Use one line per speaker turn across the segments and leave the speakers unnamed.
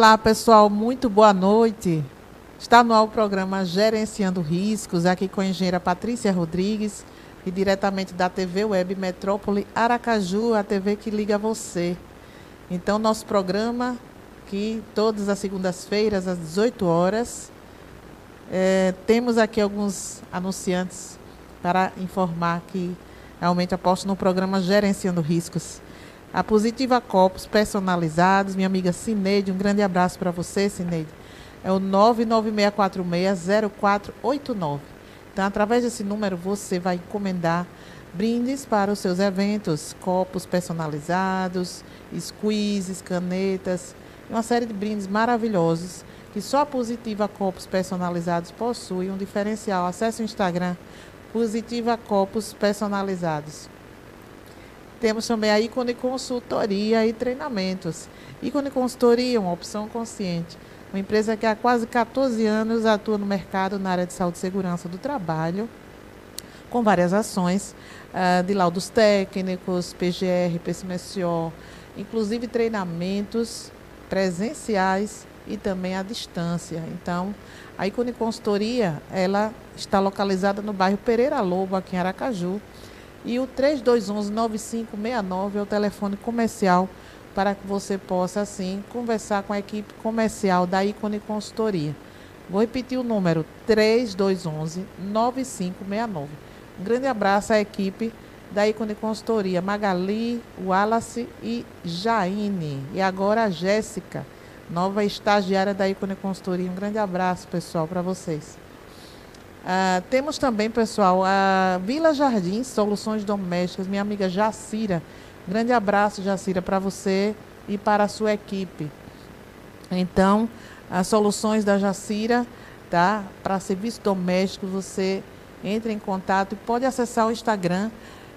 Olá, pessoal, muito boa noite. Está no ar o programa Gerenciando Riscos, aqui com a engenheira Patrícia Rodrigues e diretamente da TV Web Metrópole Aracaju, a TV que liga você. Então, nosso programa, que todas as segundas-feiras, às 18 horas, temos aqui alguns anunciantes para informar que realmente aposto no programa Gerenciando Riscos. A Positiva Copos personalizados, minha amiga Cineide, um grande abraço para você, Cineide. É o 996460489. Então, através desse número, você vai encomendar brindes para os seus eventos, copos personalizados, squeezes, canetas, uma série de brindes maravilhosos que só a Positiva Copos personalizados possui um diferencial. Acesse o Instagram, Positiva Copos personalizados. Temos também a Ícone Consultoria e Treinamentos. Ícone Consultoria, uma opção consciente. Uma empresa que há quase 14 anos atua no mercado na área de saúde e segurança do trabalho, com várias ações de laudos técnicos, PGR, PCMSO, inclusive treinamentos presenciais e também à distância. Então, a Ícone Consultoria, ela está localizada no bairro Pereira Lobo, aqui em Aracaju. E o 3211-9569 é o telefone comercial para que você possa, assim, conversar com a equipe comercial da Ícone Consultoria. Vou repetir o número, 3211-9569. Um grande abraço à equipe da Ícone Consultoria, Magali, Wallace e Jaine. E agora a Jéssica, nova estagiária da Ícone Consultoria. Um grande abraço, pessoal, para vocês. Temos também, pessoal, a Vila Jardim, Soluções Domésticas, minha amiga Jacira. Grande abraço, Jacira, para você e para a sua equipe. Então, as soluções da Jacira, tá? Para serviços domésticos, você entra em contato e pode acessar o Instagram,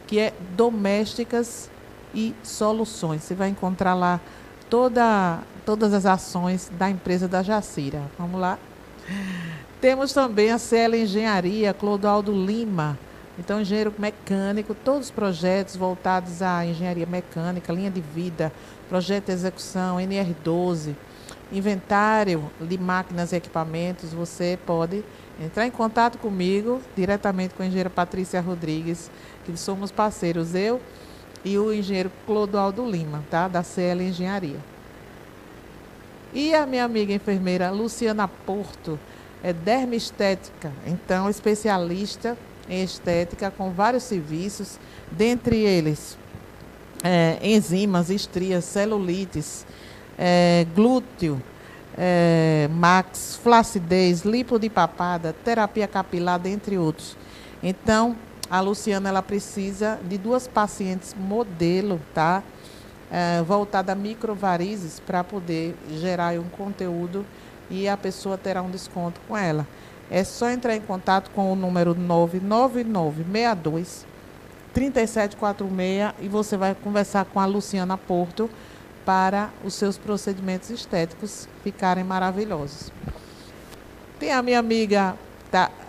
que é Domésticas e Soluções. Você vai encontrar lá todas as ações da empresa da Jacira. Vamos lá? Temos também a CL Engenharia, Clodoaldo Lima. Então, engenheiro mecânico, todos os projetos voltados à engenharia mecânica, linha de vida, projeto de execução, NR12, inventário de máquinas e equipamentos, você pode entrar em contato comigo, diretamente com a engenheira Patrícia Rodrigues, que somos parceiros, eu e o engenheiro Clodoaldo Lima, tá? Da CL Engenharia. E a minha amiga enfermeira Luciana Porto, é dermoestética, então especialista em estética com vários serviços, dentre eles enzimas, estrias, celulites, glúteo, max, flacidez, lipo de papada, terapia capilar, dentre outros. Então, a Luciana, ela precisa de 2 pacientes modelo, tá? Voltada a microvarizes para poder gerar um conteúdo e a pessoa terá um desconto com ela. É só entrar em contato com o número 99962-3746 e você vai conversar com a Luciana Porto para os seus procedimentos estéticos ficarem maravilhosos. Tem a minha amiga,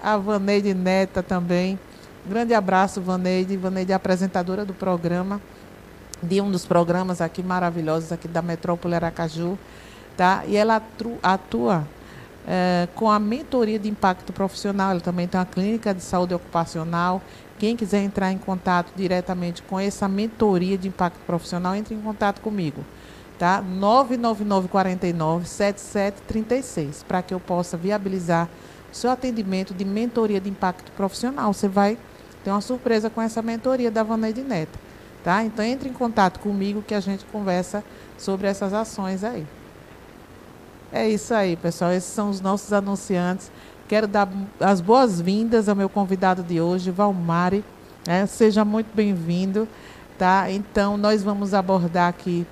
a Vaneide Neta também. Grande abraço, Vaneide. Vaneide é apresentadora do programa, de um dos programas aqui maravilhosos aqui da Metrópole Aracaju. Tá? E ela atua com a mentoria de impacto profissional. Ela também tem uma clínica de saúde ocupacional. Quem quiser entrar em contato diretamente com essa mentoria de impacto profissional, entre em contato comigo. Tá? 99949-7736, para que eu possa viabilizar o seu atendimento de mentoria de impacto profissional. Você vai ter uma surpresa com essa mentoria da Vaneide Neta. Tá? Então, entre em contato comigo que a gente conversa sobre essas ações aí. É isso aí, pessoal. Esses são os nossos anunciantes. Quero dar as boas-vindas ao meu convidado de hoje, Valmari. Seja muito bem-vindo. Tá? Então, nós vamos abordar aqui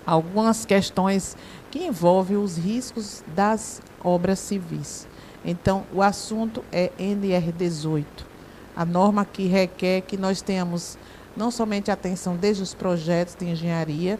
algumas questões que envolvem os riscos das obras civis. Então, o assunto é NR18. A norma que requer que nós tenhamos não somente atenção desde os projetos de engenharia,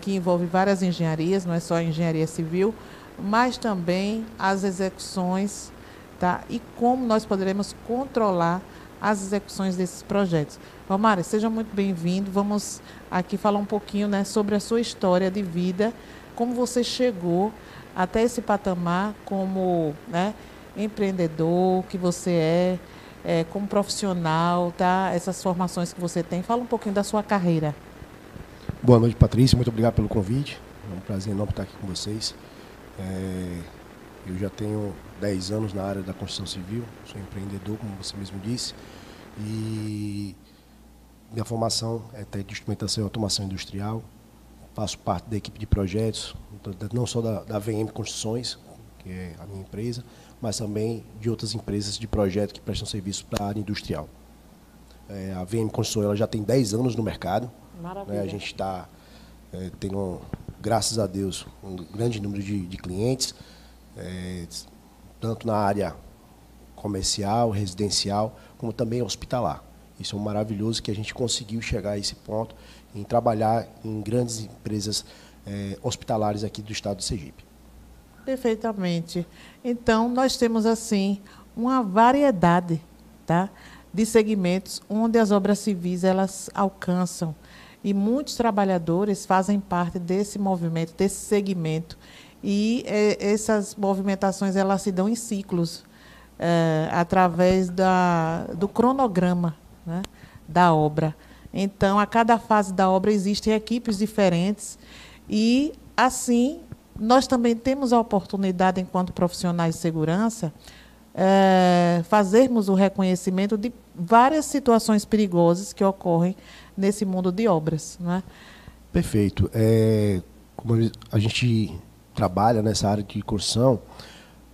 que envolve várias engenharias, não é só a engenharia civil, mas também as execuções, tá? E como nós poderemos controlar as execuções desses projetos. Valmari, seja muito bem-vindo. Vamos aqui falar um pouquinho, né, sobre a sua história de vida como você chegou até esse patamar como, né, empreendedor que você como profissional, tá? Essas formações que você tem. Fala um pouquinho da sua carreira.
Boa noite, Patrícia. Muito obrigado pelo convite. É um prazer enorme estar aqui com vocês. Eu já tenho 10 anos na área da construção civil, sou empreendedor, como você mesmo disse, e minha formação é técnico de instrumentação e automação industrial. Faço parte da equipe de projetos, não só da VM Construções, que é a minha empresa, mas também de outras empresas de projeto que prestam serviço para a área industrial. A VM Construções ela já tem 10 anos no mercado. Maravilha. A gente está tendo, graças a Deus, um grande número de clientes, tanto na área comercial, residencial, como também hospitalar. Isso é maravilhoso que a gente conseguiu chegar a esse ponto em trabalhar em grandes empresas hospitalares aqui do estado de Sergipe.
Perfeitamente. Então, nós temos, assim, uma variedade, tá, de segmentos onde as obras civis elas alcançam. E muitos trabalhadores fazem parte desse movimento, desse segmento. E essas movimentações elas se dão em ciclos, através do cronograma, né, da obra. Então, a cada fase da obra existem equipes diferentes e, assim, nós também temos a oportunidade, enquanto profissionais de segurança, fazermos o reconhecimento de várias situações perigosas que ocorrem nesse mundo de obras, né?
Perfeito. Como a gente trabalha nessa área de construção,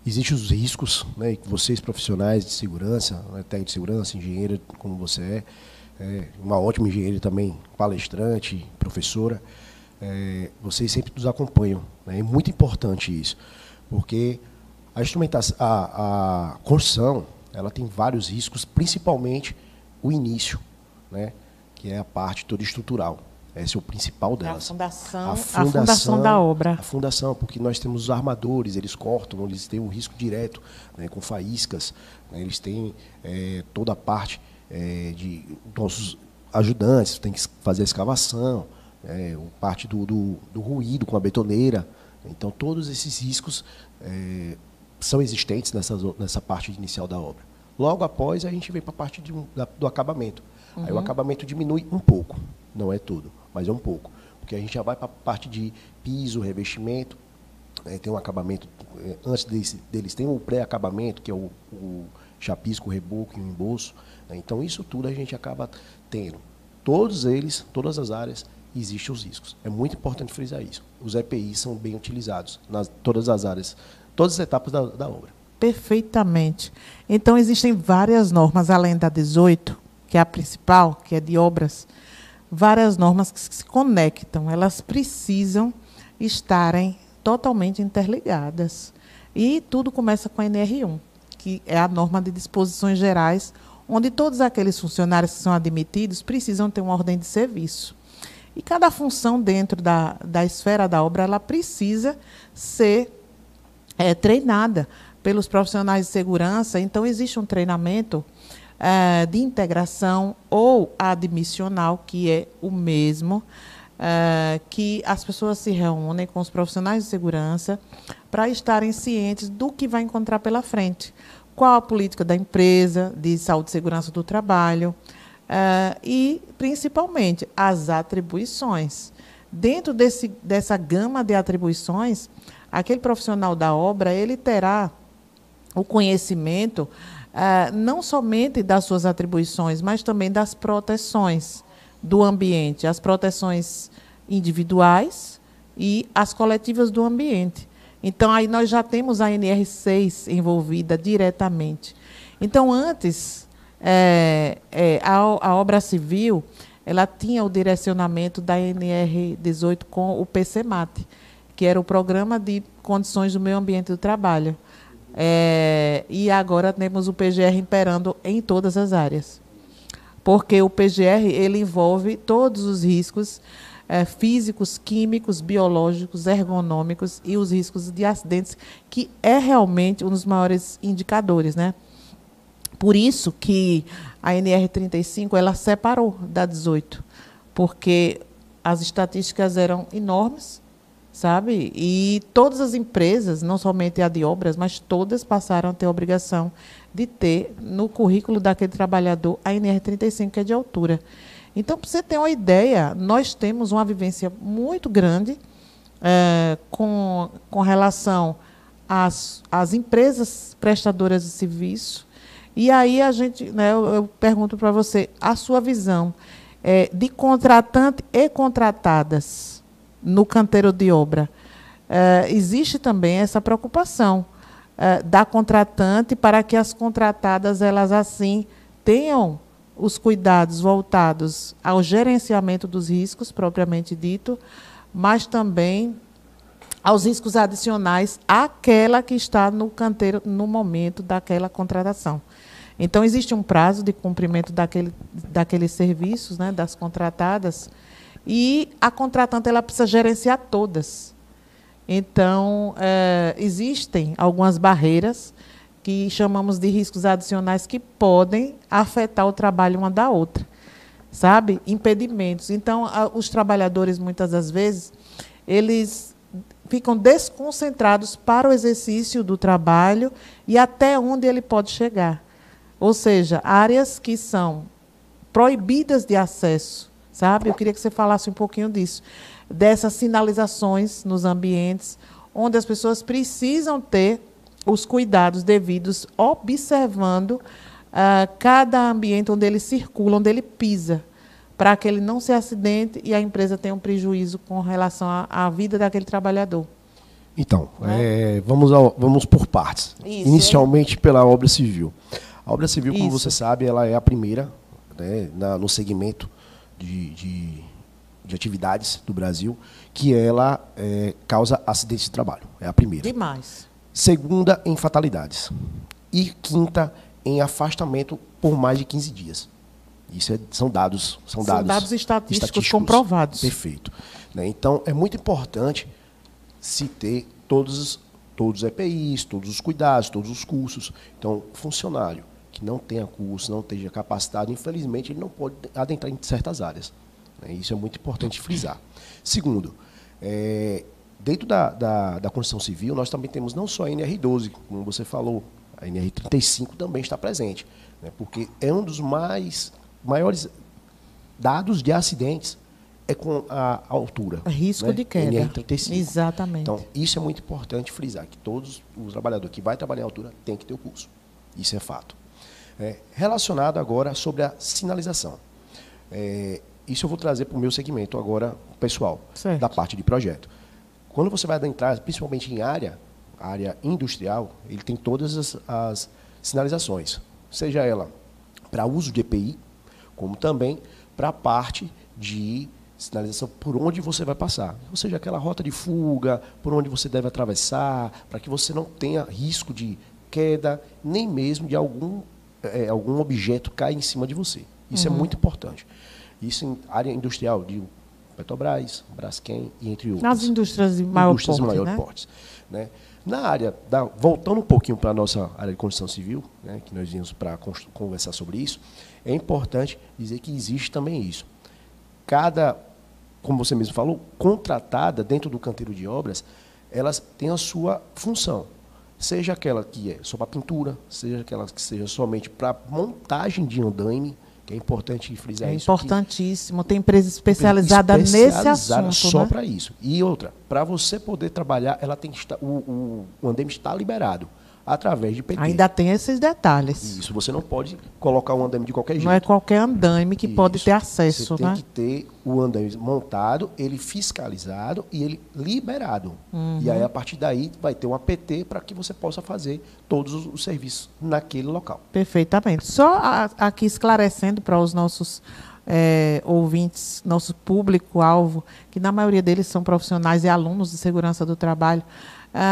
existem os riscos, né, que vocês, profissionais de segurança, né, técnico de segurança, engenheiro, como você uma ótima engenheira também, palestrante, professora, vocês sempre nos acompanham, né? É muito importante isso, porque a instrumentação, a construção, ela tem vários riscos, principalmente o início, né, que é a parte toda estrutural. Esse é o principal delas.
A fundação da obra.
A fundação, porque nós temos os armadores, eles cortam, eles têm um risco direto, né, com faíscas, né, eles têm toda a parte de nossos ajudantes, tem que fazer a escavação, parte do ruído com a betoneira. Então, todos esses riscos são existentes nessa parte inicial da obra. Logo após, a gente vem para a parte do acabamento. Aí o acabamento diminui um pouco, não é tudo, mas é um pouco. Porque a gente já vai para a parte de piso, revestimento, tem um acabamento, antes deles tem o pré-acabamento, que é o chapisco, o reboco e o embolso. Né? Então, isso tudo a gente acaba tendo. Todos eles, todas as áreas, existem os riscos. É muito importante frisar isso. Os EPIs são bem utilizados nas todas as áreas, todas as etapas da obra.
Perfeitamente. Então, existem várias normas, além da 18, que é a principal, que é de obras, várias normas que se conectam. Elas precisam estarem totalmente interligadas. E tudo começa com a NR1, que é a norma de disposições gerais, onde todos aqueles funcionários que são admitidos precisam ter uma ordem de serviço. E cada função dentro da esfera da obra, ela precisa ser treinada pelos profissionais de segurança. Então, existe um treinamento de integração ou admissional, que é o mesmo, que as pessoas se reúnem com os profissionais de segurança para estarem cientes do que vai encontrar pela frente. Qual a política da empresa de saúde e segurança do trabalho e, principalmente, as atribuições. Dentro dessa gama de atribuições, aquele profissional da obra ele terá o conhecimento não somente das suas atribuições, mas também das proteções do ambiente, as proteções individuais e as coletivas do ambiente. Então, aí nós já temos a NR6 envolvida diretamente. Então, antes, a obra civil, ela tinha o direcionamento da NR18 com o PCMAT, que era o Programa de Condições do Meio Ambiente do Trabalho. E agora temos o PGR imperando em todas as áreas. Porque o PGR ele envolve todos os riscos físicos, químicos, biológicos, ergonômicos e os riscos de acidentes, que é realmente um dos maiores indicadores, né? Por isso que a NR35 ela separou da 18, porque as estatísticas eram enormes sabe? E todas as empresas, não somente a de obras, mas todas passaram a ter a obrigação de ter no currículo daquele trabalhador a NR35, que é de altura. Então, para você ter uma ideia, nós temos uma vivência muito grande com relação às empresas prestadoras de serviço. E aí a gente, né, eu pergunto para você, a sua visão de contratante e contratadas no canteiro de obra. Existe também essa preocupação da contratante para que as contratadas, elas assim, tenham os cuidados voltados ao gerenciamento dos riscos, propriamente dito, mas também aos riscos adicionais àquela que está no canteiro no momento daquela contratação. Então, existe um prazo de cumprimento daqueles serviços, né, das contratadas, e a contratante ela precisa gerenciar todas. Então, existem algumas barreiras que chamamos de riscos adicionais que podem afetar o trabalho uma da outra, sabe? Impedimentos. Então, os trabalhadores, muitas das vezes, eles ficam desconcentrados para o exercício do trabalho e até onde ele pode chegar. Ou seja, áreas que são proibidas de acesso, sabe? Eu queria que você falasse um pouquinho disso, dessas sinalizações nos ambientes, onde as pessoas precisam ter os cuidados devidos, observando cada ambiente onde ele circula, onde ele pisa, para que ele não se acidente e a empresa tenha um prejuízo com relação à vida daquele trabalhador.
Então, vamos por partes. Isso, inicialmente pela obra civil. A obra civil, como você sabe, ela é a primeira, né, no segmento de atividades do Brasil, que ela causa acidentes de trabalho. É a primeira.
Demais.
Segunda, em fatalidades. E quinta, em afastamento por mais de 15 dias. Isso são dados estatísticos
comprovados.
Perfeito. Né? Então, é muito importante se ter todos os EPIs, todos os cuidados, todos os cursos. Então, funcionário que não tenha curso, não esteja capacitado, infelizmente, ele não pode adentrar em certas áreas. Né? Isso é muito importante frisar. Segundo, dentro da construção civil, nós também temos não só a NR12, como você falou, a NR35 também está presente, né? Porque é um dos maiores dados de acidentes com a altura.
Risco, né, de queda.
NR35.
Exatamente.
Então, isso é muito importante frisar, que todos os trabalhadores que vão trabalhar em altura têm que ter o curso. Isso é fato. Relacionado agora sobre a sinalização. Isso eu vou trazer para o meu segmento agora, pessoal, certo, da parte de projeto. Quando você vai adentrar, principalmente em área industrial, ele tem todas as sinalizações, seja ela para uso de EPI, como também para a parte de sinalização por onde você vai passar. Ou seja, aquela rota de fuga, por onde você deve atravessar, para que você não tenha risco de queda, nem mesmo de algum objeto cair em cima de você. Isso é muito importante. Isso em área industrial, de Petrobras, Braskem e entre outros.
Nas indústrias de maior porte,
né? Na área, voltando um pouquinho para a nossa área de construção civil, né, que nós viemos para conversar sobre isso, é importante dizer que existe também isso. Como você mesmo falou, contratada dentro do canteiro de obras, elas têm a sua função. Seja aquela que é só para pintura, seja aquela que seja somente para montagem de andaime, que é importante frisar isso.
É importantíssimo. Tem empresa especializada nesse assunto,
só, né,
para
isso. E outra, para você poder trabalhar, ela tem que estar, o andaime está liberado através de PT.
Ainda tem esses detalhes.
Isso, você não pode colocar um andaime de qualquer jeito.
Não é qualquer andaime que pode ter acesso,
você
né?
Tem que ter o andaime montado, ele fiscalizado e ele liberado. E aí, a partir daí, vai ter um APT para que você possa fazer todos os serviços naquele local.
Perfeitamente. Só aqui esclarecendo para os nossos ouvintes, nosso público-alvo, que na maioria deles são profissionais e alunos de segurança do trabalho,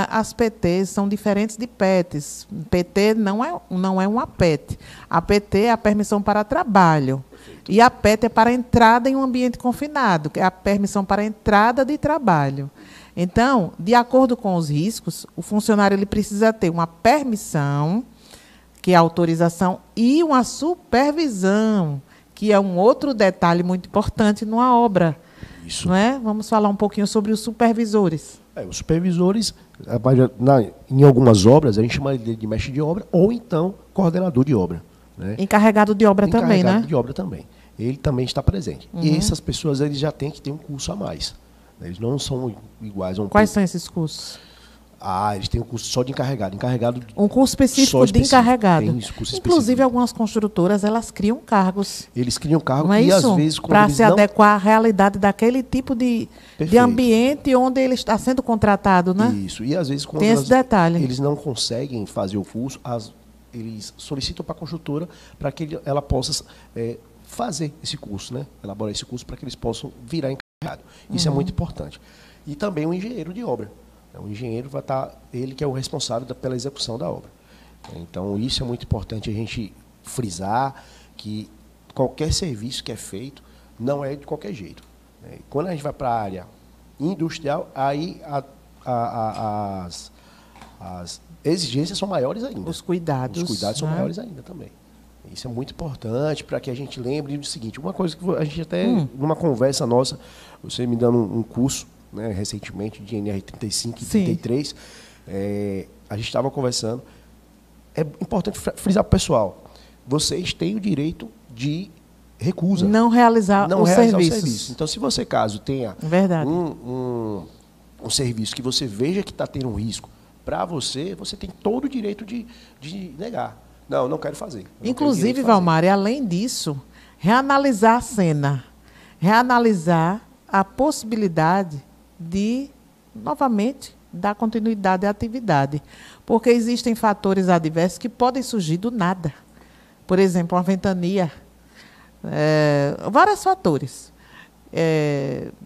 as PTs são diferentes de PETs. PT não é uma PET. A PT é a permissão para trabalho. Perfeito. E a PET é para entrada em um ambiente confinado, que é a permissão para entrada de trabalho. Então, de acordo com os riscos, o funcionário ele precisa ter uma permissão, que é a autorização, e uma supervisão, que é um outro detalhe muito importante numa obra.
Isso.
Não é? Vamos falar um pouquinho sobre os supervisores.
Os supervisores, em algumas obras, a gente chama ele de mestre de obra ou então coordenador de obra. Né?
Encarregado de obra também, né?
Encarregado de obra também. Ele também está presente. E essas pessoas eles já têm que ter um curso a mais. Eles não são iguais a um
Quais são esses cursos?
Eles têm um curso só de encarregado.
Um curso específico de encarregado. Tem curso Inclusive, específico. Algumas construtoras, elas criam cargos.
Eles criam cargos
não é
e,
isso?
Às vezes,
para se adequar à realidade daquele tipo de ambiente onde ele está sendo contratado, né?
Isso. E, às vezes, quando
tem esse detalhe.
Eles não conseguem fazer o curso, eles solicitam para a construtora para que ela possa fazer esse curso, né? Elaborar esse curso para que eles possam virar encarregado. Isso é muito importante. E também o engenheiro de obra. O engenheiro vai estar, ele que é o responsável pela execução da obra. Então, isso é muito importante a gente frisar, que qualquer serviço que é feito não é de qualquer jeito. Quando a gente vai para a área industrial, aí as exigências são maiores ainda.
Os cuidados
são maiores ainda também. Isso é muito importante para que a gente lembre do seguinte, uma coisa que a gente até, numa conversa nossa, você me dando um curso, né, recentemente, de NR35 e 33, a gente estava conversando. É importante frisar para o pessoal, vocês têm o direito de recusa.
Não realizar o serviço.
Então, se você, caso tenha um serviço que você veja que está tendo um risco para você, você tem todo o direito de negar. Não quero fazer.
Inclusive, Valmar, além disso, reanalisar a cena, reanalisar a possibilidade de, novamente, dar continuidade à atividade. Porque existem fatores adversos que podem surgir do nada. Por exemplo, uma ventania, vários fatores.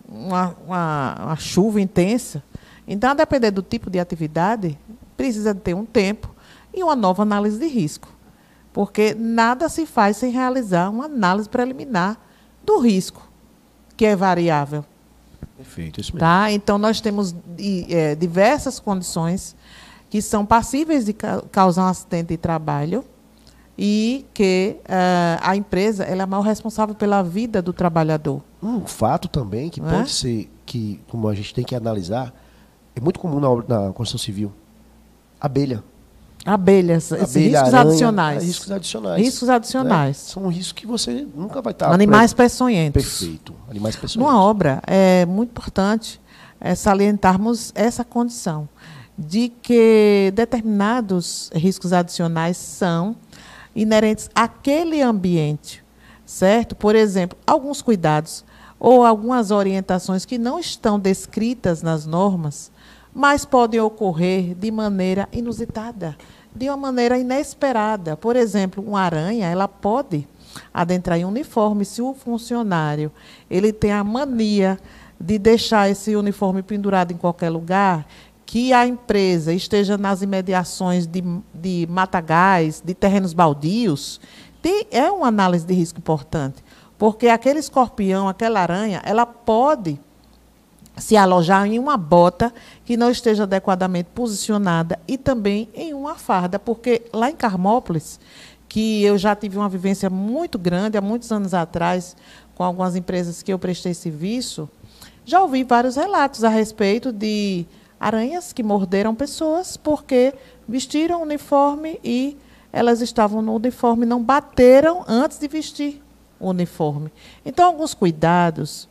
Uma chuva intensa. Então, a depender do tipo de atividade, precisa ter um tempo e uma nova análise de risco. Porque nada se faz sem realizar uma análise preliminar do risco, que é variável.
Perfeito, isso mesmo.
Tá? Então, nós temos diversas condições que são passíveis de causar um acidente de trabalho e que a empresa ela é a maior responsável pela vida do trabalhador.
Um fato também que pode ser, que como a gente tem que analisar, é muito comum na construção civil, abelhas, riscos
aranha, adicionais.
Riscos adicionais. Né? São riscos que você nunca vai estar...
Animais peçonhentos.
Perfeito. Animais peçonhentos.
Numa obra, é muito importante salientarmos essa condição de que determinados riscos adicionais são inerentes àquele ambiente, certo? Por exemplo, alguns cuidados ou algumas orientações que não estão descritas nas normas, mas podem ocorrer de maneira inusitada, de uma maneira inesperada. Por exemplo, uma aranha, ela pode adentrar em um uniforme se o funcionário ele tem a mania de deixar esse uniforme pendurado em qualquer lugar, que a empresa esteja nas imediações de matagais, de terrenos baldios, é uma análise de risco importante, porque aquele escorpião, aquela aranha, ela pode se alojar em uma bota que não esteja adequadamente posicionada e também em uma farda, porque lá em Carmópolis, que eu já tive uma vivência muito grande, há muitos anos atrás, com algumas empresas que eu prestei serviço, já ouvi vários relatos a respeito de aranhas que morderam pessoas porque vestiram o uniforme e elas estavam no uniforme, não bateram antes de vestir o uniforme. Então, alguns cuidados,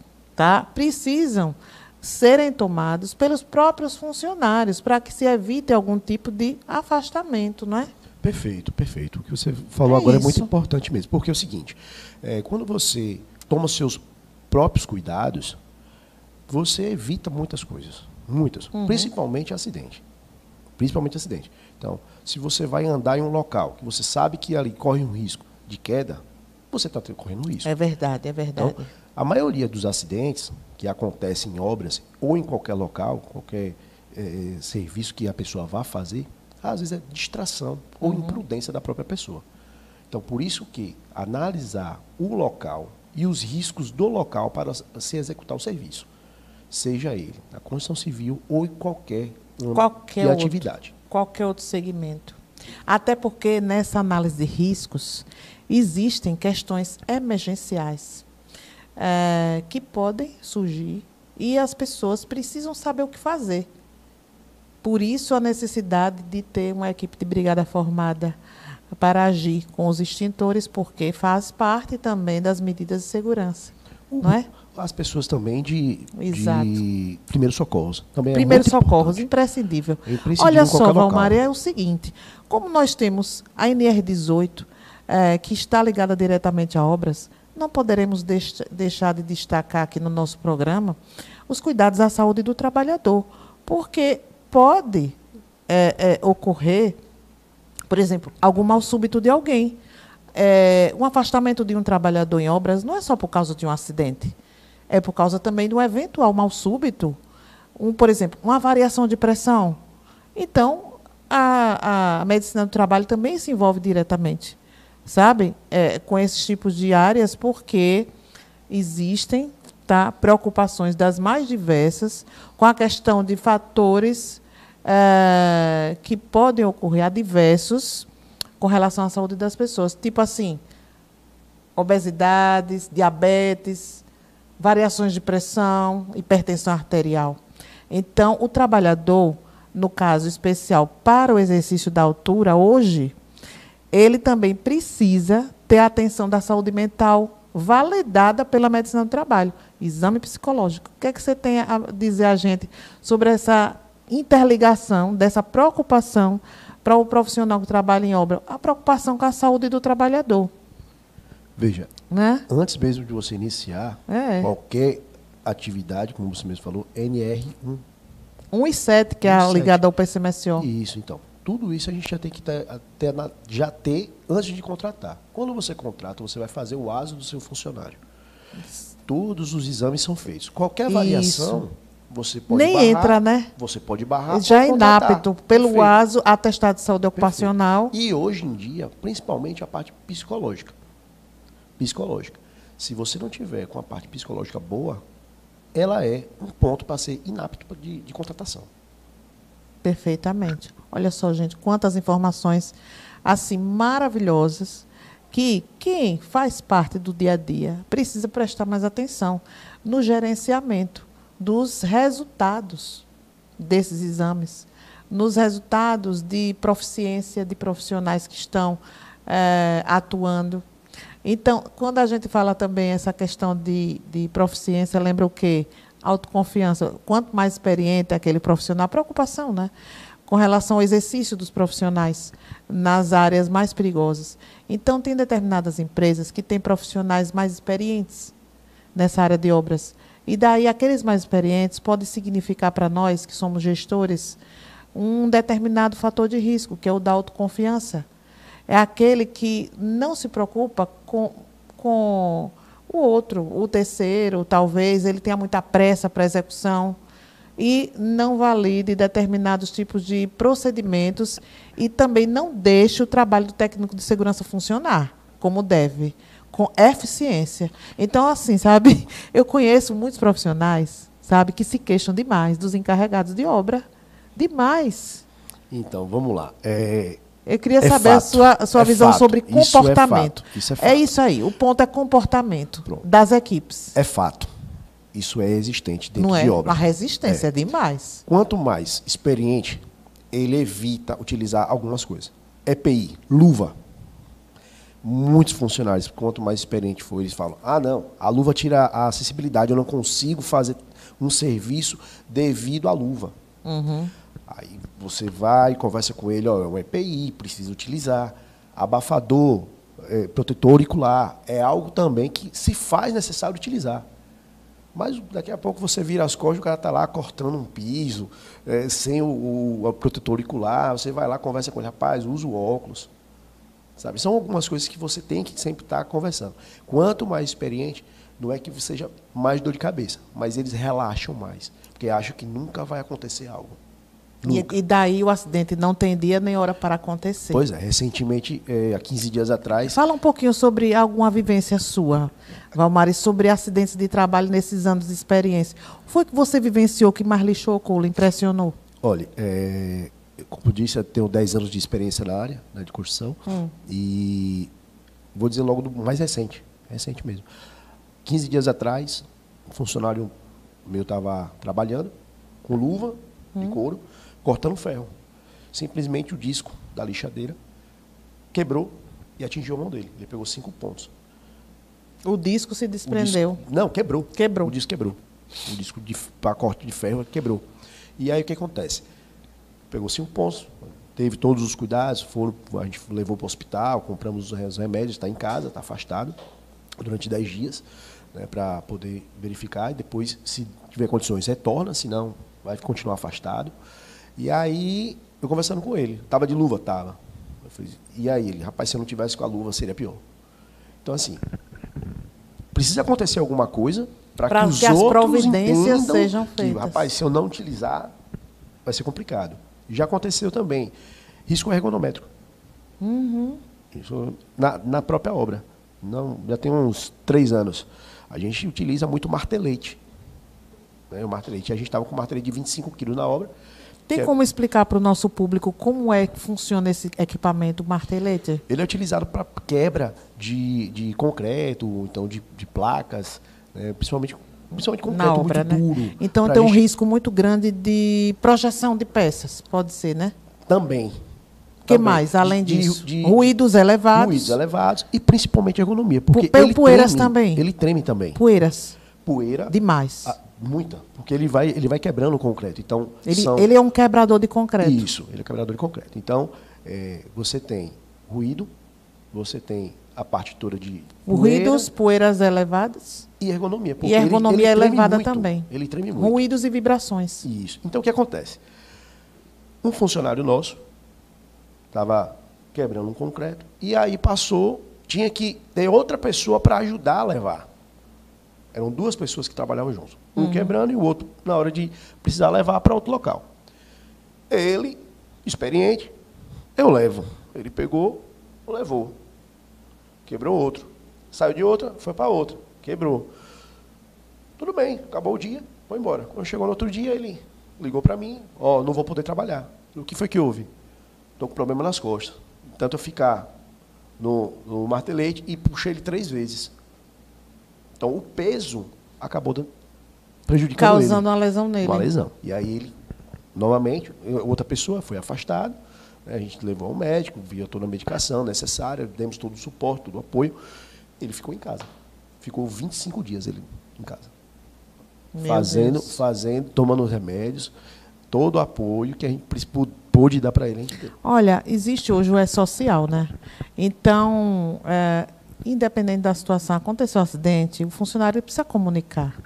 precisam serem tomados pelos próprios funcionários para que se evite algum tipo de afastamento, não é?
Perfeito, perfeito. O que você falou agora é muito importante mesmo, porque é o seguinte, quando você toma seus próprios cuidados, você evita muitas coisas, muitas, principalmente acidente. Então, se você vai andar em um local que você sabe que ali corre um risco de queda, você está correndo risco.
É verdade, é verdade.
Então, a maioria dos acidentes que acontecem em obras ou em qualquer local, qualquer serviço que a pessoa vá fazer, às vezes é distração ou imprudência da própria pessoa. Então, por isso que analisar o local e os riscos do local para se executar o serviço, seja ele na construção civil ou em qualquer atividade.
Qualquer outro segmento. Até porque nessa análise de riscos existem questões emergenciais. que podem surgir e as pessoas precisam saber o que fazer. Por isso, a necessidade de ter uma equipe de brigada formada para agir com os extintores, porque faz parte também das medidas de segurança, não é?
As pessoas também de
Exato.
primeiros socorros. Também
Primeiros
muito
socorros,
importante.
imprescindível.
É imprescindível
Olha
em qualquer
só,
local.
Valmar, é o seguinte, como nós temos a NR18, que está ligada diretamente a obras, não poderemos deixar de destacar aqui no nosso programa os cuidados à saúde do trabalhador, porque pode ocorrer, por exemplo, algum mal súbito de alguém. Um afastamento de um trabalhador em obras não é só por causa de um acidente, é por causa também de um eventual mal súbito, por exemplo, uma variação de pressão. Então, a medicina do trabalho também se envolve diretamente, sabe, com esses tipos de áreas, porque existem preocupações das mais diversas com a questão de fatores que podem ocorrer adversos com relação à saúde das pessoas, tipo assim, obesidades, diabetes, variações de pressão, hipertensão arterial. Então, o trabalhador, no caso especial para o exercício da altura, hoje, ele também precisa ter a atenção da saúde mental validada pela medicina do trabalho. Exame psicológico. O que é que você tem a dizer a gente sobre essa interligação, dessa preocupação para o profissional que trabalha em obra? A preocupação com a saúde do trabalhador.
Veja,
né?
Antes mesmo de você iniciar qualquer atividade, como você mesmo falou, NR1.
1 e 7, que é ligado ao PCMSO.
Isso, então. Tudo isso a gente já tem que já ter antes de contratar. Quando você contrata, você vai fazer o ASO do seu funcionário. Todos os exames são feitos. Qualquer variação, você pode barrar. Nem entra,
né?
Você pode barrar.
Já é inapto pelo ASO, atestado de saúde ocupacional.
E hoje em dia, principalmente a parte psicológica. Se você não tiver com a parte psicológica boa, ela é um ponto para ser inapto de contratação.
Perfeitamente. Olha só, gente, quantas informações assim maravilhosas que quem faz parte do dia a dia precisa prestar mais atenção no gerenciamento dos resultados desses exames, nos resultados de proficiência de profissionais que estão atuando. Então, quando a gente fala também essa questão de proficiência, lembra o quê? Autoconfiança. Quanto mais experiente é aquele profissional, preocupação, né? Com relação ao exercício dos profissionais nas áreas mais perigosas. Então, tem determinadas empresas que têm profissionais mais experientes nessa área de obras. E daí, aqueles mais experientes podem significar para nós, que somos gestores, um determinado fator de risco, que é o da autoconfiança. É aquele que não se preocupa com o outro, o terceiro, talvez, ele tenha muita pressa para a execução e não valide determinados tipos de procedimentos e também não deixe o trabalho do técnico de segurança funcionar como deve, com eficiência. Então, assim, sabe, eu conheço muitos profissionais, sabe, que se queixam demais dos encarregados de obra. Demais.
Então, vamos lá.
Eu queria saber a sua visão sobre comportamento.
Isso é fato.
É isso aí. O ponto é comportamento.
Pronto.
Das equipes.
É fato. Isso é existente dentro
Não
de obra.
A resistência é demais.
Quanto mais experiente, ele evita utilizar algumas coisas. EPI, luva. Muitos funcionários, quanto mais experiente for, eles falam, não, a luva tira a acessibilidade, eu não consigo fazer um serviço devido à luva.
Uhum.
Aí você vai, conversa com ele, é um EPI, precisa utilizar. Abafador, protetor auricular, é algo também que se faz necessário utilizar. Mas daqui a pouco você vira as costas, o cara está lá cortando um piso, sem o protetor auricular, você vai lá, conversa com ele, rapaz, usa o óculos. Sabe? São algumas coisas que você tem que sempre estar conversando. Quanto mais experiente, não é que seja mais dor de cabeça, mas eles relaxam mais, porque acham que nunca vai acontecer algo.
E daí o acidente não tem dia nem hora para acontecer.
Pois é, recentemente, há 15 dias atrás...
Fala um pouquinho sobre alguma vivência sua, Valmar, sobre acidentes de trabalho nesses anos de experiência. O que foi que você vivenciou que mais lhe chocou, lhe impressionou?
Olha, como eu disse, eu tenho 10 anos de experiência na área, né, de construção, e vou dizer logo do mais recente mesmo. 15 dias atrás, um funcionário meu estava trabalhando com luva de couro, cortando ferro. Simplesmente o disco da lixadeira quebrou e atingiu a mão dele. Ele pegou 5 pontos.
O disco se desprendeu.
Não, quebrou.
Quebrou.
O disco quebrou. O disco para corte de ferro quebrou. E aí o que acontece? Pegou 5 pontos, teve todos os cuidados, a gente levou para o hospital, compramos os remédios, está em casa, está afastado durante 10 dias, né, para poder verificar, e depois, se tiver condições, retorna, senão vai continuar afastado. E aí, eu conversando com ele, estava de luva? Estava. E aí ele, rapaz, se eu não tivesse com a luva, seria pior. Então, assim, precisa acontecer alguma coisa para que os
as
outros
providências
entendam
sejam
que,
feitas.
rapaz, se eu não utilizar, vai ser complicado. Já aconteceu também. Risco ergonométrico. Isso na própria obra. Não, já tem uns 3 anos. A gente utiliza muito martelete. Né? O martelete. A gente estava com um martelete de 25 quilos na obra.
Tem como explicar para o nosso público como é que funciona esse equipamento, o martelete?
Ele é utilizado para quebra de concreto, então de placas, né? principalmente concreto
Na obra,
muito
né?
duro.
Então tem um risco muito grande de projeção de peças, pode ser, né?
Também.
O que mais, além disso? Ruídos
elevados e principalmente ergonomia. Porque
poeiras também.
Ele treme também.
Poeira. Demais.
Muita. Porque ele vai quebrando o concreto. Então,
ele é um quebrador de concreto.
Isso, ele é quebrador de concreto. Então, você tem ruído, você tem a parte toda de
ruídos, poeiras elevadas.
E ergonomia.
E ergonomia elevada também.
Ele treme muito.
Ruídos e vibrações.
Isso. Então, o que acontece? Um funcionário nosso estava quebrando um concreto e aí tinha que ter outra pessoa para ajudar a levar. Eram 2 pessoas que trabalhavam juntos. Um quebrando e o outro na hora de precisar levar para outro local. Ele, experiente, eu levo. Ele pegou, levou. Quebrou outro. Saiu de outra, foi para outra. Quebrou. Tudo bem, acabou o dia, foi embora. Quando chegou no outro dia, ele ligou para mim, não vou poder trabalhar. O que foi que houve? Estou com problema nas costas. Tanto eu ficar no martelete e puxei ele 3 vezes. Então, o peso acabou prejudicando
causando uma lesão nele.
Uma lesão. E aí ele, novamente, outra pessoa foi afastada, né, a gente levou ao médico, via toda a medicação necessária, demos todo o suporte, todo o apoio. Ele ficou em casa. Ficou 25 dias ele em casa. Fazendo, tomando os remédios, todo o apoio que a gente pôde dar para ele. A gente deu.
Olha, existe hoje o E-Social, né? Então, independente da situação, aconteceu um acidente, o funcionário precisa comunicar.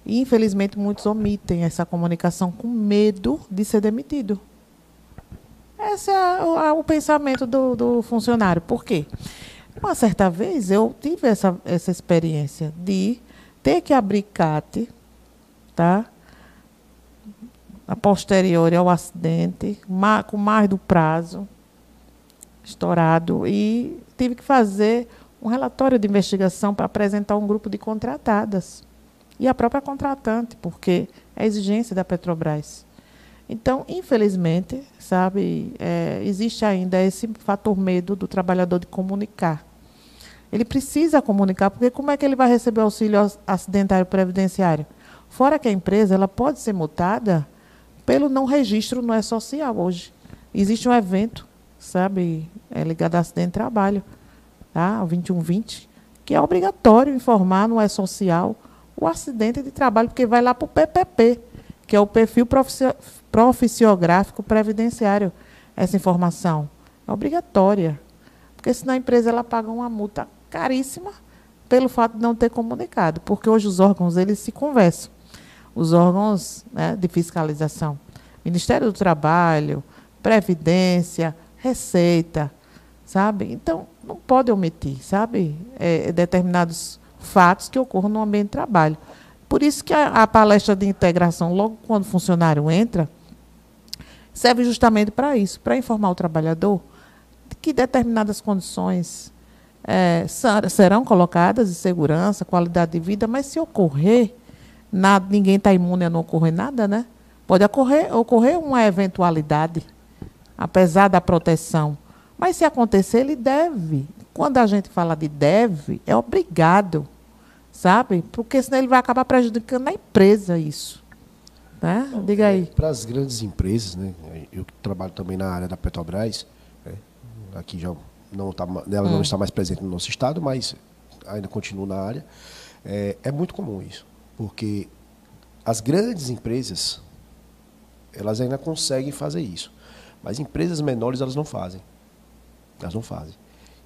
E, infelizmente, muitos omitem essa comunicação com medo de ser demitido. Esse é o pensamento do funcionário. Por quê? Uma certa vez, eu tive essa experiência de ter que abrir CAT, tá? A posteriori ao acidente, com mais do prazo estourado, e tive que fazer um relatório de investigação para apresentar um grupo de contratadas. E a própria contratante, porque é exigência da Petrobras. Então, infelizmente, sabe, existe ainda esse fator medo do trabalhador de comunicar. Ele precisa comunicar, porque como é que ele vai receber auxílio acidentário previdenciário? Fora que a empresa ela pode ser multada pelo não registro no E-Social hoje. Existe um evento, sabe, ligado a acidente de trabalho, tá? O 2120, que é obrigatório informar no E-Social o acidente de trabalho, porque vai lá para o PPP, que é o perfil profissiográfico previdenciário. Essa informação é obrigatória, porque senão a empresa ela paga uma multa caríssima pelo fato de não ter comunicado, porque hoje os órgãos eles se conversam. Os órgãos, né, de fiscalização, Ministério do Trabalho, Previdência, Receita, sabe? Então, não pode omitir, sabe, determinados fatos que ocorram no ambiente de trabalho. Por isso que a palestra de integração, logo quando o funcionário entra, serve justamente para isso, para informar o trabalhador de que determinadas condições serão colocadas de segurança, qualidade de vida, mas se ocorrer, ninguém está imune a não ocorrer nada, né? Pode ocorrer uma eventualidade, apesar da proteção. Mas se acontecer, ele deve. Quando a gente fala de deve, é obrigado. sabe? Porque senão ele vai acabar prejudicando a empresa isso. Né? Diga aí.
Para as grandes empresas, né? Eu trabalho também na área da Petrobras, né? Aqui já ela não está mais presente no nosso estado, mas ainda continuo na área. É muito comum isso, porque as grandes empresas, elas ainda conseguem fazer isso, mas empresas menores elas não fazem. Elas não fazem.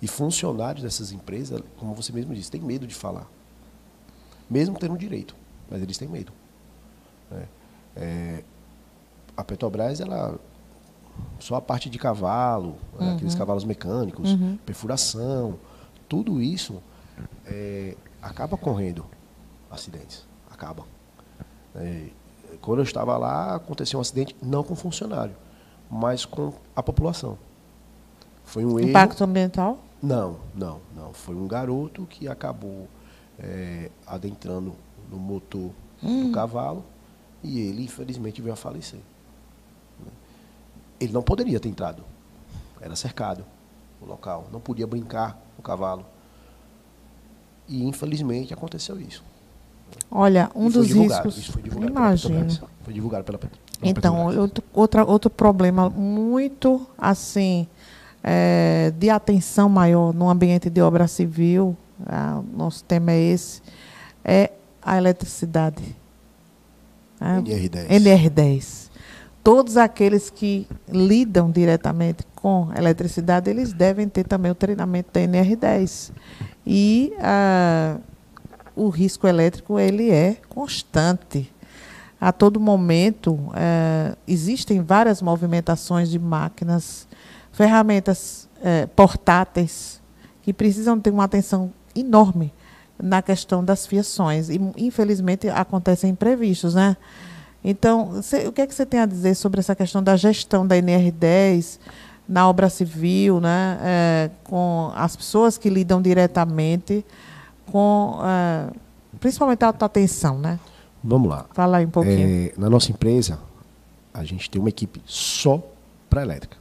E funcionários dessas empresas, como você mesmo disse, têm medo de falar. Mesmo tendo direito, mas eles têm medo. A Petrobras, só a parte de cavalo, aqueles cavalos mecânicos, perfuração, tudo isso acaba ocorrendo acidentes. Acaba. Quando eu estava lá, aconteceu um acidente, não com funcionário, mas com a população. Foi um erro.
Impacto ambiental?
Não. Foi um garoto que acabou adentrando no motor do cavalo e ele, infelizmente, veio a falecer. Ele não poderia ter entrado. Era cercado o local. Não podia brincar com o cavalo. E, infelizmente, aconteceu isso.
Olha, dos riscos...
Isso foi divulgado.
Imagino.
Foi divulgado pela
Então, outro problema muito, assim... de atenção maior no ambiente de obra civil, nosso tema é esse, é a eletricidade.
NR10.
NR10. Todos aqueles que lidam diretamente com eletricidade, eles devem ter também o treinamento da NR10. E o risco elétrico ele é constante. A todo momento, existem várias movimentações de máquinas, ferramentas portáteis que precisam ter uma atenção enorme na questão das fiações. E, infelizmente, acontecem imprevistos, né? Então, o que é que você tem a dizer sobre essa questão da gestão da NR10 na obra civil, né? Com as pessoas que lidam diretamente com, principalmente a alta tensão, né?
Vamos lá.
Fala aí um pouquinho.
Na nossa empresa, a gente tem uma equipe só para elétrica.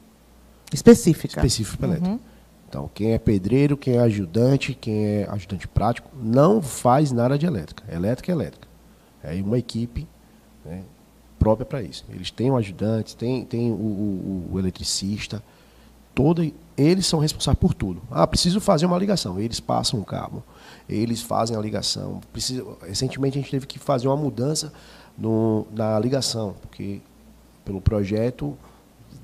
Específica
para elétrica. Então, quem é pedreiro, quem é ajudante prático, não faz nada de elétrica. Elétrica é elétrica. É uma equipe, né, própria para isso. Eles têm o ajudante, tem o eletricista, eles são responsáveis por tudo. Preciso fazer uma ligação. Eles passam o cabo, eles fazem a ligação. Recentemente a gente teve que fazer uma mudança na ligação, porque pelo projeto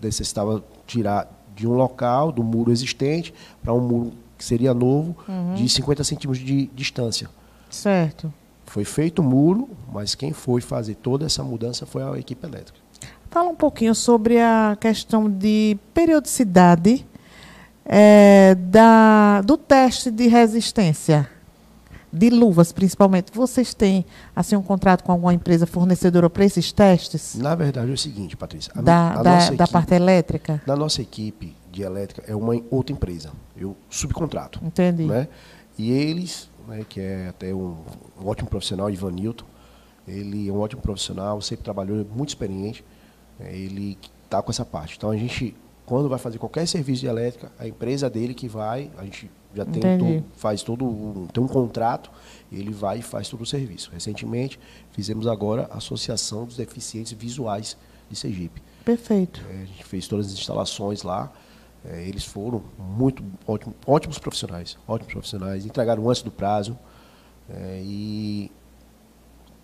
necessitava tirar de um local, do muro existente, para um muro que seria novo, de 50 centímetros de distância.
Certo.
Foi feito o muro, mas quem foi fazer toda essa mudança foi a equipe elétrica.
Fala um pouquinho sobre a questão de periodicidade do teste de resistência, de luvas principalmente. Vocês têm assim, um contrato com alguma empresa fornecedora para esses testes?
Na verdade é o seguinte, Patrícia.
Da parte elétrica?
Da nossa equipe de elétrica é uma outra empresa. Eu subcontrato.
Entendi.
Né? E eles, né, que é até um ótimo profissional, Ivanilton, ele é um ótimo profissional, sempre trabalhou, muito experiente. Ele está com essa parte. Então a gente, quando vai fazer qualquer serviço de elétrica, a empresa dele que vai, a gente já tem um contrato, ele vai e faz todo o serviço. Recentemente, fizemos agora a Associação dos Deficientes Visuais de Sergipe.
Perfeito.
A gente fez todas as instalações lá, eles foram muito ótimos profissionais, entregaram antes do prazo, e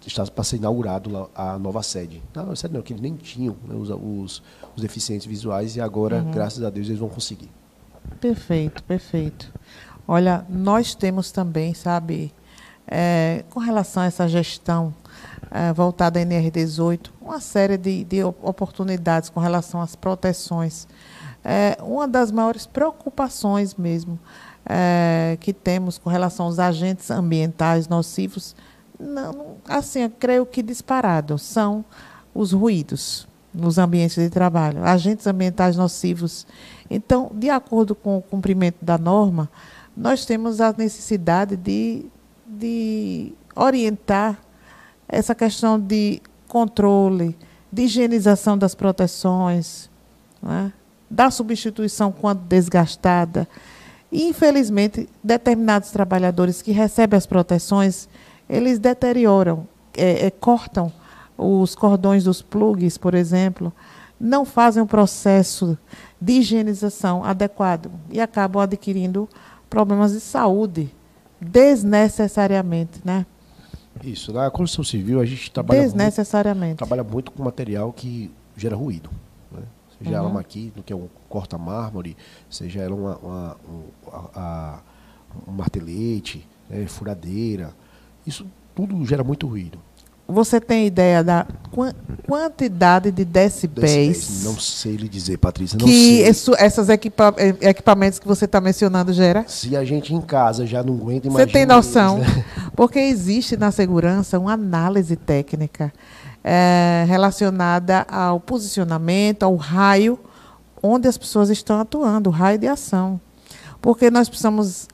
está para ser inaugurado a nova sede. Não, sede não, que eles nem tinham, né, os deficientes visuais, e agora, graças a Deus, eles vão conseguir.
Perfeito, perfeito. Olha, nós temos também, sabe, com relação a essa gestão voltada à NR18, uma série de oportunidades com relação às proteções. Uma das maiores preocupações mesmo que temos com relação aos agentes ambientais nocivos, assim, eu creio que disparado, são os ruídos nos ambientes de trabalho, agentes ambientais nocivos. Então, de acordo com o cumprimento da norma, nós temos a necessidade de orientar essa questão de controle, de higienização das proteções, né? Da substituição quando desgastada. E, infelizmente, determinados trabalhadores que recebem as proteções, eles deterioram, cortam os cordões dos plugs, por exemplo, não fazem um processo de higienização adequado e acabam adquirindo problemas de saúde desnecessariamente, né?
Isso, na construção civil a gente trabalha trabalha muito com material que gera ruído, né? Seja ela uma máquina, que é um corta-mármore, seja ela um martelete, né, furadeira, isso tudo gera muito ruído.
Você tem ideia da quantidade de decibéis?
Não sei lhe dizer, Patrícia, não
que
sei.
Esses equipamentos que você está mencionando gera?
Se a gente em casa já não aguenta, imagina.
Você tem noção?
Eles, né?
Porque existe na segurança uma análise técnica relacionada ao posicionamento, ao raio onde as pessoas estão atuando, o raio de ação. Porque nós precisamos,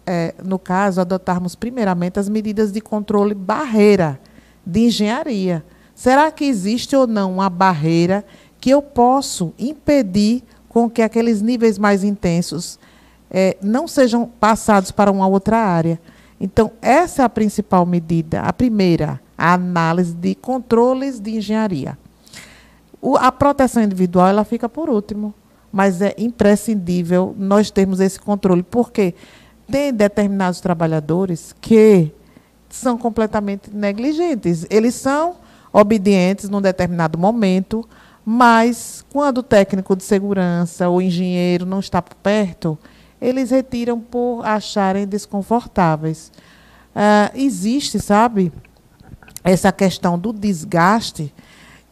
no caso, adotarmos primeiramente as medidas de controle barreira de engenharia. Será que existe ou não uma barreira que eu posso impedir com que aqueles níveis mais intensos não sejam passados para uma outra área? Então, essa é a principal medida. A primeira, a análise de controles de engenharia. A proteção individual ela fica por último, mas é imprescindível nós termos esse controle, porque tem determinados trabalhadores que são completamente negligentes. Eles são obedientes num determinado momento, mas quando o técnico de segurança ou engenheiro não está por perto, eles retiram por acharem desconfortáveis. Existe, sabe, essa questão do desgaste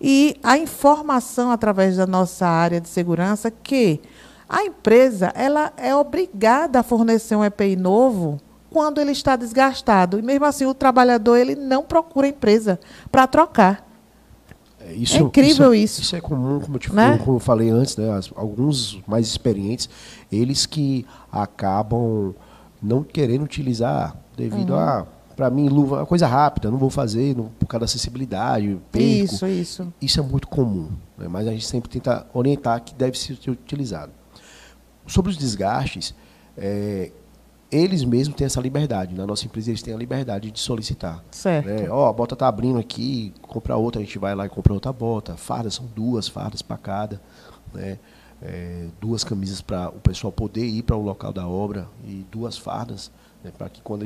e a informação através da nossa área de segurança que a empresa ela é obrigada a fornecer um EPI novo quando ele está desgastado. E, mesmo assim, o trabalhador ele não procura a empresa para trocar. É incrível isso.
Isso é comum, como eu falei antes, né? Alguns mais experientes, eles que acabam não querendo utilizar devido a, para mim, luva é uma coisa rápida, não vou fazer por causa da acessibilidade, perco.
Isso.
Isso é muito comum, né? Mas a gente sempre tenta orientar que deve ser utilizado. Sobre os desgastes, eles mesmos têm essa liberdade. Na nossa empresa, eles têm a liberdade de solicitar.
Certo.
Né? A bota está abrindo aqui, compra outra, a gente vai lá e compra outra bota. Fardas, são 2 fardas para cada. Né? 2 camisas para o pessoal poder ir para o local da obra e 2 fardas, né? Para que quando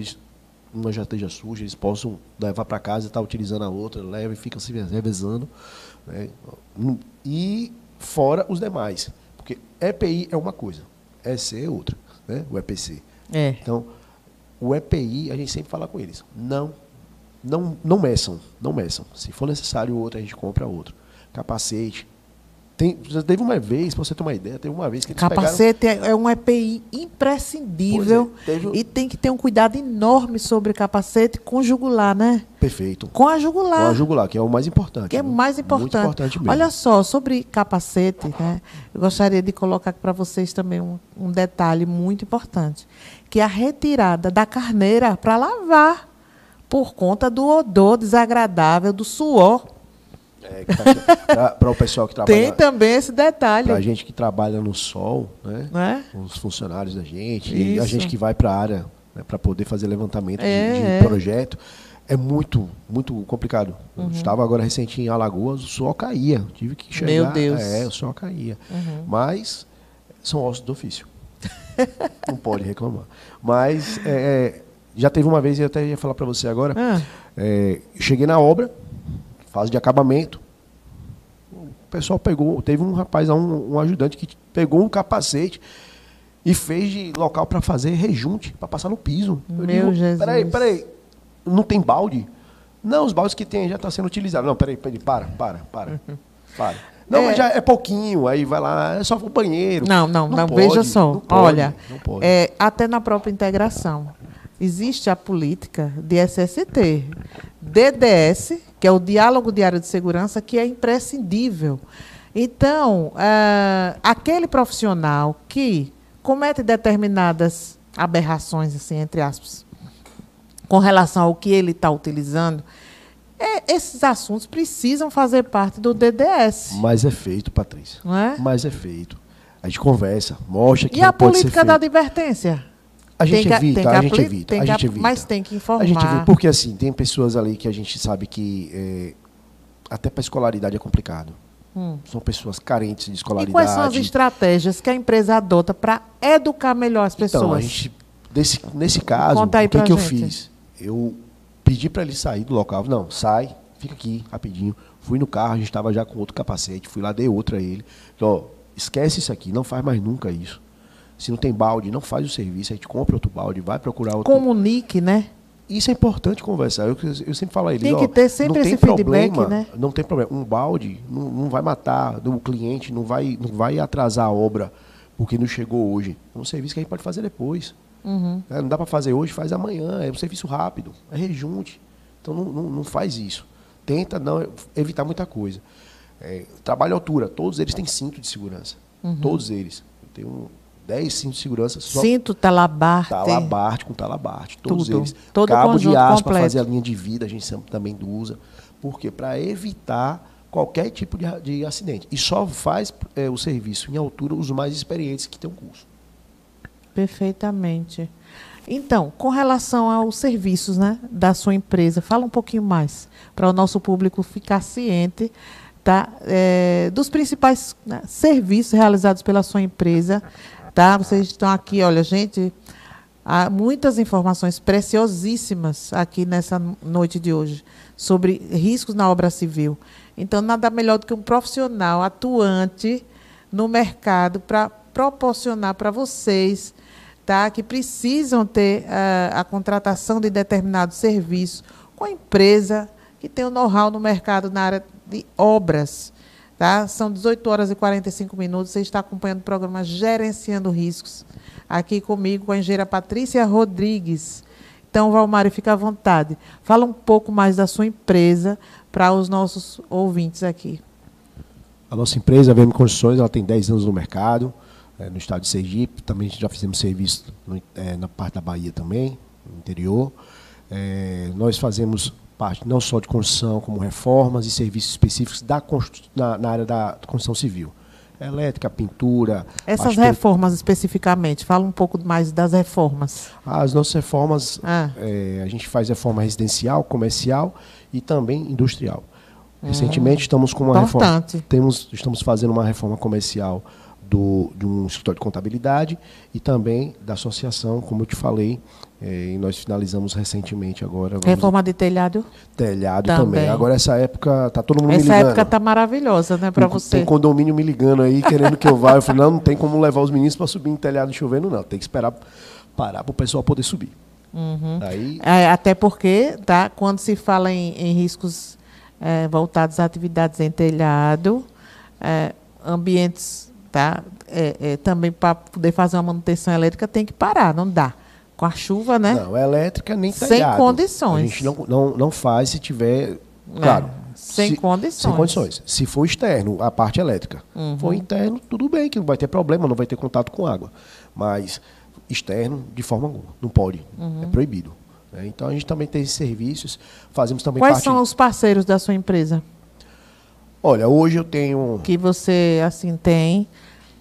uma já esteja suja, eles possam levar para casa e estar utilizando a outra, leva e fica se revezando. Né? E fora os demais. Porque EPI é uma coisa, EC é outra, né? O EPC. Então, o EPI, a gente sempre fala com eles, não meçam. Se for necessário outro, a gente compra outro. Capacete. Teve uma vez, para você ter uma ideia, teve uma vez que eles
capacete é um EPI imprescindível e tem que ter um cuidado enorme sobre capacete com jugular, né?
Perfeito.
Com a jugular.
Com a jugular, que é o mais importante.
Que é mais importante.
Muito importante mesmo.
Olha só, sobre capacete, né? Eu gostaria de colocar para vocês também um detalhe muito importante, que é a retirada da carneira para lavar, por conta do odor desagradável, do suor.
Para o pessoal que trabalha.
Tem também esse detalhe.
Para a gente que trabalha no sol, né? Os funcionários da gente, e a gente que vai para a área, né, para poder fazer levantamento de projeto, é muito, muito complicado. Eu estava agora recentinho em Alagoas, o suor caía. Tive que chegar.
Meu Deus.
O suor caía. Mas são ossos do ofício. Não pode reclamar. Mas já teve uma vez, eu até ia falar para você agora, cheguei na obra, fase de acabamento, o pessoal teve um rapaz, um ajudante que pegou um capacete e fez de local para fazer rejunte, para passar no piso.
Meu Jesus.
Peraí, não tem balde? Não, os baldes que tem já estão sendo utilizados. Não, peraí, para. Não, mas já é pouquinho, aí vai lá, é só o banheiro.
Não, veja só, olha,
não pode.
Até na própria integração, existe a política de SST, DDS, que é o Diálogo Diário de Segurança, que é imprescindível. Então, aquele profissional que comete determinadas aberrações, assim, entre aspas, com relação ao que ele está utilizando, esses assuntos precisam fazer parte do DDS.
Mas é feito, Patrícia.
Não é?
Mas é feito. A gente conversa, mostra que
e a política da advertência?
A gente
Tem que
evita, a gente evita, a gente evita.
Mas tem que informar.
A gente evita, porque assim, tem pessoas ali que a gente sabe que até para escolaridade é complicado. São pessoas carentes de escolaridade.
E quais são as estratégias que a empresa adota para educar melhor as pessoas?
Então, a gente, nesse caso,
Conta aí
o que eu
gente.
fiz? Eu pedi para ele sair do local. Não, sai, fica aqui, rapidinho. Fui no carro, a gente estava já com outro capacete, fui lá, dei outro a ele. Ó, esquece isso aqui, não faz mais nunca isso. Se não tem balde, não faz o serviço, a gente compra outro balde, vai procurar outro.
Comunique, né?
Isso é importante conversar. Eu sempre falo a ele,
tem que ter sempre esse feedback, né?
Não tem problema. Um balde não vai matar o cliente, não vai atrasar a obra porque não chegou hoje. É um serviço que a gente pode fazer depois. Não dá para fazer hoje, faz amanhã. É um serviço rápido, é rejunte. Então não faz isso. Tenta evitar muita coisa. Trabalho à altura, todos eles têm cinto de segurança. Todos eles. Eu tenho 10 cintos de segurança.
Cinto, talabarte.
Talabarte com talabarte. Todos
tudo.
eles.
Todo
Cabo de aço para fazer a
completo.
linha de vida, a gente sempre também usa. Por quê? Para evitar qualquer tipo de acidente. E só faz o serviço em altura os mais experientes que têm um curso.
Perfeitamente. Então, com relação aos serviços, né, da sua empresa, fala um pouquinho mais, para o nosso público ficar ciente, tá, dos principais, né, serviços realizados pela sua empresa. Tá? Vocês estão aqui, olha, gente, há muitas informações preciosíssimas aqui nessa noite de hoje sobre riscos na obra civil. Então, nada melhor do que um profissional atuante no mercado para proporcionar para vocês, tá, que precisam ter a contratação de determinado serviço com a empresa que tem o know-how no mercado na área de obras. Tá? São 18 horas e 45 minutos. Você está acompanhando o programa Gerenciando Riscos, aqui comigo, com a engenheira Patrícia Rodrigues. Então, Valmário, fica à vontade. Fala um pouco mais da sua empresa para os nossos ouvintes aqui.
A nossa empresa, a VM Construções, ela tem 10 anos no mercado, no estado de Sergipe. Também já fizemos serviço na parte da Bahia também, no interior. Nós fazemos parte não só de construção, como reformas e serviços específicos na área da construção civil. Elétrica, pintura...
Essas reformas especificamente, fala um pouco mais das reformas.
As nossas reformas, a gente faz reforma residencial, comercial e também industrial. Recentemente estamos com uma reforma... Estamos fazendo uma reforma comercial de um escritório de contabilidade e também da associação, como eu te falei, e nós finalizamos recentemente agora.
Reforma de telhado?
Telhado também. Agora essa época está todo mundo me ligando.
Essa época está maravilhosa, né, para você.
Tem condomínio me ligando aí, querendo que eu vá. Eu falei, não tem como levar os meninos para subir em telhado chovendo, não. Tem que esperar parar para o pessoal poder subir. Aí...
até porque, tá, quando se fala em riscos voltados a atividades em telhado, ambientes... Tá? Também para poder fazer uma manutenção elétrica tem que parar, não dá. Com a chuva, né?
Não, é nem telhado.
Sem condições.
A gente não faz se tiver, claro.
Sem condições.
Sem condições. Se for externo, a parte elétrica. For interno, tudo bem, que não vai ter problema, não vai ter contato com água. Mas externo, de forma alguma, não pode. É proibido. Então a gente também tem esses serviços, fazemos também
Quais são os parceiros da sua empresa?
Olha, hoje eu tenho...
Que você, assim, tem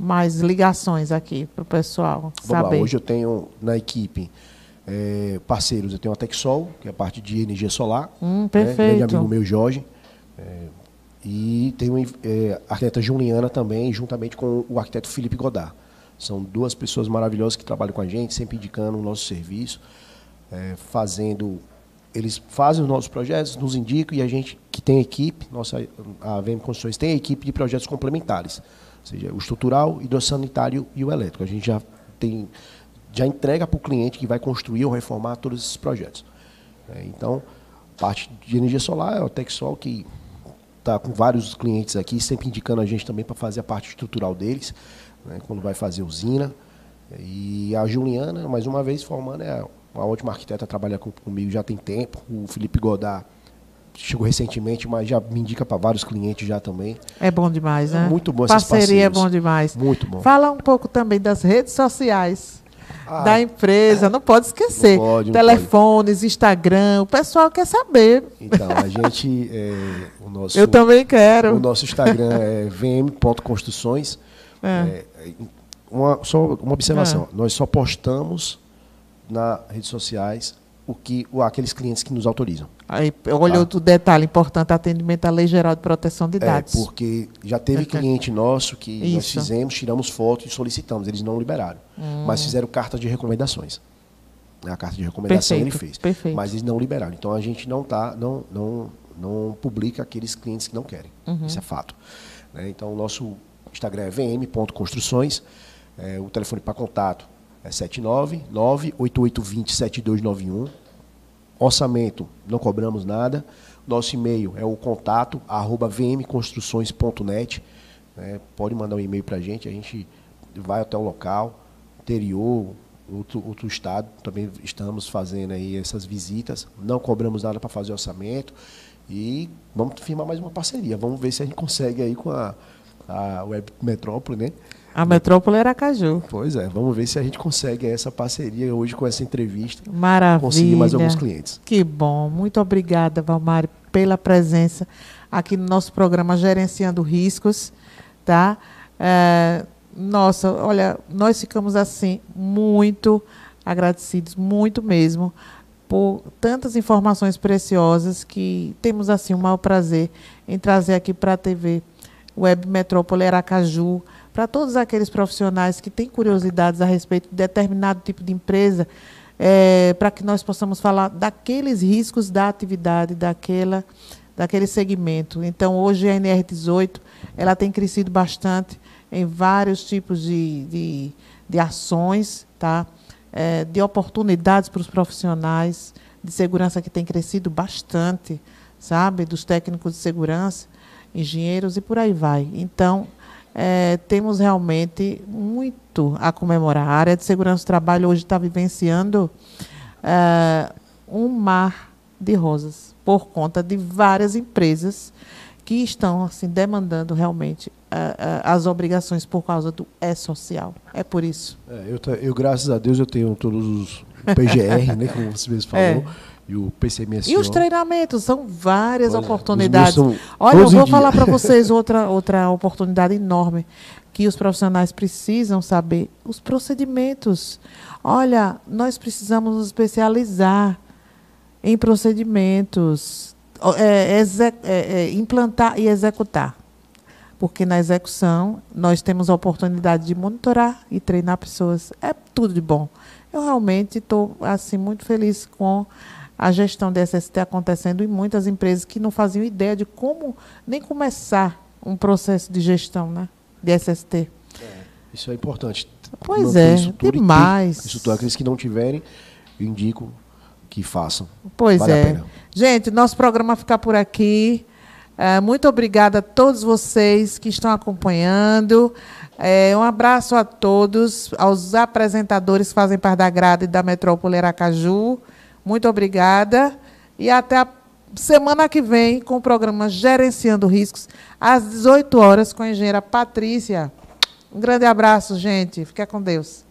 mais ligações aqui para o pessoal saber.
Hoje eu tenho na equipe parceiros. Eu tenho a Texol, que é a parte de energia solar.
Perfeito.
Grande amigo meu, Jorge. E tenho a arquiteta Juliana também, juntamente com o arquiteto Felipe Godard. São duas pessoas maravilhosas que trabalham com a gente, sempre indicando o nosso serviço, eles fazem os nossos projetos, nos indicam, e a gente que tem equipe, a VM Construções tem equipe de projetos complementares, ou seja, o estrutural, hidrossanitário e o elétrico. A gente já entrega para o cliente que vai construir ou reformar todos esses projetos. Então, parte de energia solar é o Texol, que está com vários clientes aqui, sempre indicando a gente também para fazer a parte estrutural deles, né, quando vai fazer usina. E a Juliana, mais uma vez, formando, uma ótima arquiteta, trabalha comigo já tem tempo. O Felipe Godard chegou recentemente, mas já me indica para vários clientes já também.
É bom demais, né?
Muito bom essas parcerias.
Parceria é bom demais.
Muito bom.
Fala um pouco também das redes sociais da empresa, não pode esquecer.
Não
telefones, pode. Instagram, o pessoal quer saber.
Então, a gente...
Eu também quero.
O nosso Instagram é vm.construções. Só uma observação. Nós só postamos nas redes sociais aqueles clientes que nos autorizam.
Aí, olha outro detalhe importante, atendimento à Lei Geral de Proteção de Dados.
Porque já teve cliente nosso que
Isso.
nós fizemos, tiramos foto e solicitamos, eles não liberaram. Mas fizeram carta de recomendações. A carta de recomendação ele fez.
Perfeito.
Mas eles não liberaram. Então a gente não publica aqueles clientes que não querem. Isso é fato. Né? Então o nosso Instagram é vm.construções. O telefone para contato é 799-8820-7291. Orçamento, não cobramos nada. Nosso e-mail é o contato@vmconstruções.net. Pode mandar um e-mail para a gente vai até o local, interior, outro estado, também estamos fazendo aí essas visitas. Não cobramos nada para fazer orçamento e vamos firmar mais uma parceria. Vamos ver se a gente consegue aí com a Web Metrópole, né?
A Metrópole Aracaju.
Pois é, vamos ver se a gente consegue essa parceria hoje com essa entrevista.
Maravilha.
Conseguir mais alguns clientes.
Que bom. Muito obrigada, Valmari, pela presença aqui no nosso programa Gerenciando Riscos. Tá? Nossa, olha, nós ficamos assim muito agradecidos, muito mesmo, por tantas informações preciosas que temos assim o maior prazer em trazer aqui para a TV Web Metrópole Aracaju, para todos aqueles profissionais que têm curiosidades a respeito de determinado tipo de empresa, para que nós possamos falar daqueles riscos da atividade, daquele segmento. Então, hoje a NR18 ela tem crescido bastante em vários tipos de ações, tá? De oportunidades para os profissionais de segurança que tem crescido bastante, sabe? Dos técnicos de segurança, engenheiros e por aí vai. Então, temos realmente muito a comemorar. A área de segurança do trabalho hoje está vivenciando um mar de rosas por conta de várias empresas que estão assim, demandando realmente as obrigações por causa do E-Social. É por isso.
Eu, graças a Deus, eu tenho todos os PGR, né, como você mesmo falou, e o PCMSO.
E os treinamentos, são várias oportunidades. Olha, eu vou falar para vocês outra oportunidade enorme que os profissionais precisam saber. Os procedimentos. Olha, nós precisamos nos especializar em procedimentos, implantar e executar. Porque na execução nós temos a oportunidade de monitorar e treinar pessoas. É tudo de bom. Eu realmente estou assim, muito feliz com a gestão de SST acontecendo em muitas empresas que não faziam ideia de como nem começar um processo de gestão, né, de SST.
Isso é importante.
Pois é, demais.
Isso tudo, aqueles que não tiverem, eu indico que façam.
Pois
vale a pena.
Gente, nosso programa fica por aqui. Muito obrigada a todos vocês que estão acompanhando. Um abraço a todos, aos apresentadores que fazem parte da grade da Metrópole Aracaju. Muito obrigada. E até a semana que vem com o programa Gerenciando Riscos, às 18 horas, com a engenheira Patrícia. Um grande abraço, gente. Fica com Deus.